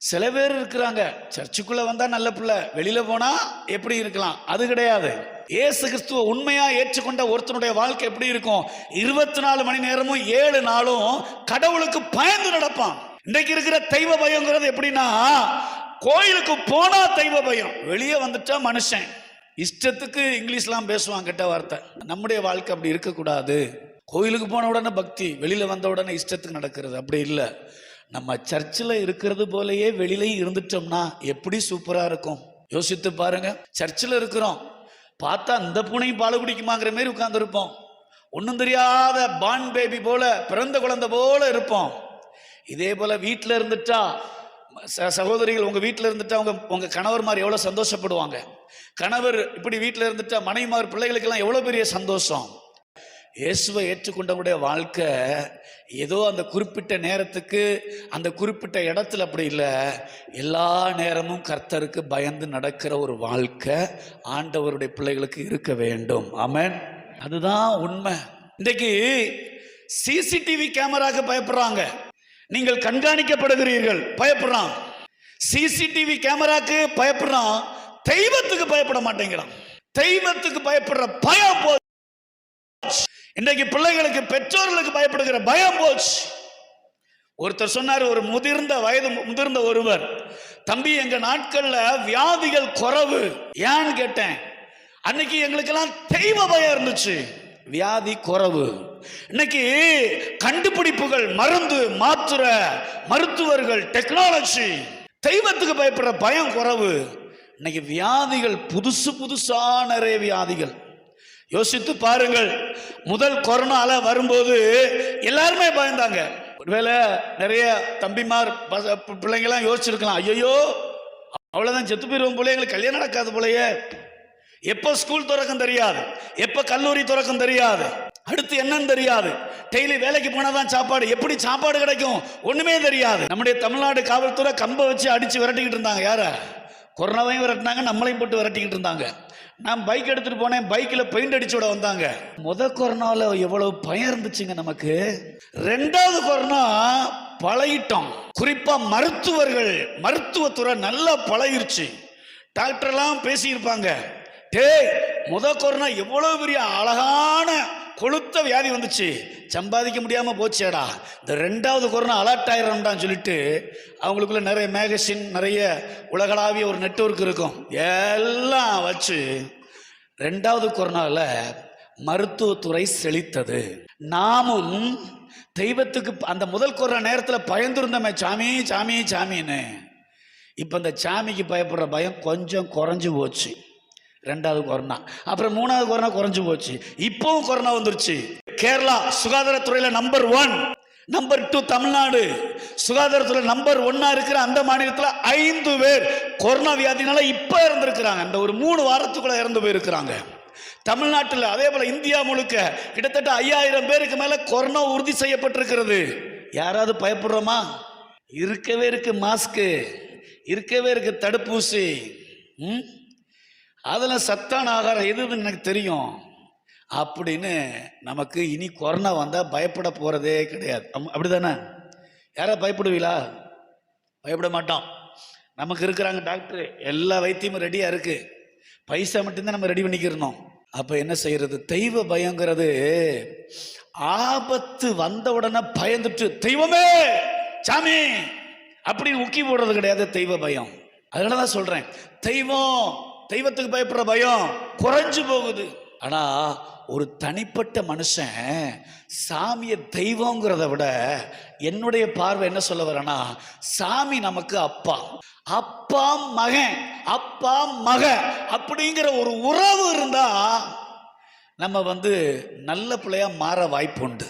சில பேர் இருக்கிறாங்க, சர்ச்சுக்குள்ள வந்தா நல்ல பிள்ளை, வெளியில போனா எப்படி இருக்கலாம், அது கிடையாது. இயேசு கிறிஸ்துவ உண்மையா ஏற்றுக்கொண்ட ஒருத்தனுடைய வாழ்க்கை எப்படி இருக்கும்? 24 மணி நேரமும் 7 நாளும் கடவுளுக்கு பயந்து நடப்பான். இன்றைக்கு இருக்கிற தெய்வ பயங்கிறது எப்படின்னா, கோயிலுக்கு போனா தெய்வ பயம், வெளியே வந்துட்டா மனுஷன் இஷ்டத்துக்கு இங்கிலீஷ்லாம் பேசுவான், கெட்ட வார்த்தை. நம்முடைய வாழ்க்கை அப்படி இருக்கக்கூடாது. கோயிலுக்கு போன உடனே பக்தி, வெளியில வந்த உடனே இஷ்டத்துக்கு நடக்கிறது அப்படி இல்லை. நம்ம சர்ச்சில் இருக்கிறது போலயே வெளியிலையும் இருந்துட்டோம்னா எப்படி சூப்பரா இருக்கும். யோசித்து பாருங்க. சர்ச்சில் இருக்கிறோம், பார்த்தா இந்த பூனையும் பால் குடிக்குமாங்கிற மாதிரி உட்கார்ந்து இருப்போம். ஒன்றும் தெரியாத பான் பேபி போல, பிறந்த குழந்தை போல இருப்போம். இதே போல வீட்டில் இருந்துட்டா, சகோதரிகள் உங்க வீட்டில் இருந்துட்டா உங்க கணவர்மார் எவ்வளவு சந்தோஷப்படுவாங்க. கணவர் இப்படி வீட்டில் இருந்துட்டா மனைவிமார் பிள்ளைகளுக்கெல்லாம் எவ்வளவு பெரிய சந்தோஷம். இயேசுவை ஏற்றுக்கொண்டவருடைய வாழ்க்கை ஏதோ அந்த குறிப்பிட்ட நேரத்துக்கு அந்த குறிப்பிட்ட இடத்துல அப்படி இல்லை, எல்லா நேரமும் கர்த்தருக்கு பயந்து நடக்கிற ஒரு வாழ்க்கை ஆண்டவருடைய பிள்ளைகளுக்கு இருக்க வேண்டும். ஆமென். அதுதான் உண்மை. இன்றைக்கு சிசிடிவி கேமராக்கு பயப்படுறாங்க, நீங்கள் கண்காணிக்கப்படுகிறீர்கள் பயப்படுறான். சிசிடிவி கேமராக்கு பயப்படுறான், தெய்வத்துக்கு பயப்பட மாட்டேங்கிறான். தெய்வத்துக்கு பயப்படுற பயம் போச்சு. இன்றைக்கு பிள்ளைகளுக்கு, பெற்றோர்களுக்கு பயப்படுகிற பயம் போச்சு. ஒருத்தர் சொன்னார், ஒரு வயது முதிர்ந்த ஒருவர், தம்பி எங்க நாட்கள்ல வியாதிகள் குறைவு. ஏன்னு கேட்டேன். அன்னைக்கு எங்களுக்கெல்லாம் தெய்வ பயம் இருந்துச்சு, வியாதி குறைவு. இன்னைக்கு கண்டுபிடிப்புகள், மருந்து மாத்திரை, மருத்துவர்கள், டெக்னாலஜி, தெய்வத்துக்கு பயப்படுற பயம் குறைவு. இன்னைக்கு வியாதிகள் புதுசா நிறைய வியாதிகள். யோசித்து பாருங்கள். முதல் கொரோனா அலை வரும்போது எல்லாருமே பயந்தாங்க. ஒருவேளை நிறைய தம்பிமார் பிள்ளைங்கெல்லாம் யோசிச்சிருக்கலாம், ஐயோ அவ்வளவுதான் செத்து போயிருவோம் போல, எங்களுக்கு கல்யாணம் நடக்காது போலயே, எப்ப ஸ்கூல் திறக்கும் தெரியாது, எப்ப கல்லூரி திறக்கும் தெரியாது, அடுத்து என்னன்னு தெரியாது, டெய்லி வேலைக்கு போனாதான் சாப்பாடு, எப்படி சாப்பாடு கிடைக்கும் ஒண்ணுமே தெரியாது. நம்முடைய தமிழ்நாடு காவல்துறை கம்பை வச்சு அடிச்சு விரட்டிக்கிட்டு இருந்தாங்க. யார? கொரோனாவையும் விரட்டினாங்க, நம்மளையும் போட்டு விரட்டிக்கிட்டு இருந்தாங்க. நான் பைக் எடுத்துட்டு போனேன், பைக்கில் பெயிண்ட் அடிச்சோட வந்தாங்க. கொரோனால எவ்வளவு பயம் இருந்துச்சுங்க நமக்கு. ரெண்டாவது கொரோனா பழகிட்டோம். குறிப்பா மருத்துவத்துறை நல்லா பழகிருச்சு. டாக்டர்லாம் பேசியிருப்பாங்க, கொரோனா எவ்வளவு பெரிய அழகான கொளுத்த வியாதி வந்துச்சு, சம்பாதிக்க முடியாம போச்சேடா, இந்த ரெண்டாவது கொரோனா அலர்ட் ஆயிரம்டான்னு சொல்லிட்டு அவங்களுக்குள்ள நிறைய மேகசின், நிறைய உலகளாவிய ஒரு நெட்வொர்க் இருக்கும், எல்லாம் வச்சு ரெண்டாவது கொரோனாவில் மருத்துவத்துறை செழித்தது. நாமும் தெய்வத்துக்கு அந்த முதல் கொரோனா நேரத்தில் பயந்துருந்தோமே, சாமி சாமி சாமின்னு. இப்போ இந்த சாமிக்கு பயப்படுற பயம் கொஞ்சம் குறைஞ்சு போச்சு. ரெண்டாவது கொரோனா, அப்புறம் மூணாவது கொரோனா குறைஞ்சு போச்சு, இப்பவும் கொரோனா வந்துருச்சு. கேரளா சுகாதாரத்துறையில நம்பர் 1, நம்பர் 2 தமிழ்நாடு. சுகாதாரத்துறை நம்பர் 1 இருக்கிற அந்த மாநிலத்தில் 5 பேர் கொரோனா வியாதினால இப்ப இறந்திருக்கிறாங்க. இந்த ஒரு 3 வாரத்துக்குள்ள இறந்து போயிருக்கிறாங்க. தமிழ்நாட்டில் அதே போல இந்தியா முழுக்க கிட்டத்தட்ட 5000 பேருக்கு மேல கொரோனா உறுதி செய்யப்பட்டிருக்கிறது. யாராவது பயப்படுறோமா? இருக்கவே இருக்கு மாஸ்க், இருக்கவே இருக்கு தடுப்பூசி, அதெல்லாம் சத்தான ஆகாரம் எதுன்னு எனக்கு தெரியும் அப்படின்னு நமக்கு இனி கொரோனா வந்தால் பயப்பட போகிறதே கிடையாது. அப்படிதானே? யாரா பயப்படுவீங்களா? பயப்பட மாட்டோம். நமக்கு இருக்கிறாங்க டாக்டர், எல்லா வைத்தியமும் ரெடியாக இருக்கு, பைசா மட்டும்தான் நம்ம ரெடி பண்ணிக்கிறணும். அப்போ என்ன செய்யறது? தெய்வ பயங்கிறது ஆபத்து வந்த உடனே பயந்துட்டு தெய்வமே சாமி அப்படின்னு உக்கி போடுறது கிடையாது தெய்வ பயம். அதனால தான் சொல்றேன், தெய்வத்துக்கு பயப்படுற பயம் குறைஞ்சு போகுது. ஆனா ஒரு தனிப்பட்ட மனுஷன் சாமியை தெய்வங்கிறத விட என்னுடைய பார்வை என்ன சொல்ல வரேன்னா, சாமி நமக்கு அப்பா, அப்பா மகன், அப்பா மக அப்படிங்கிற ஒரு உறவு இருந்தா நம்ம நல்ல பிள்ளையா மாற வாய்ப்பு உண்டு.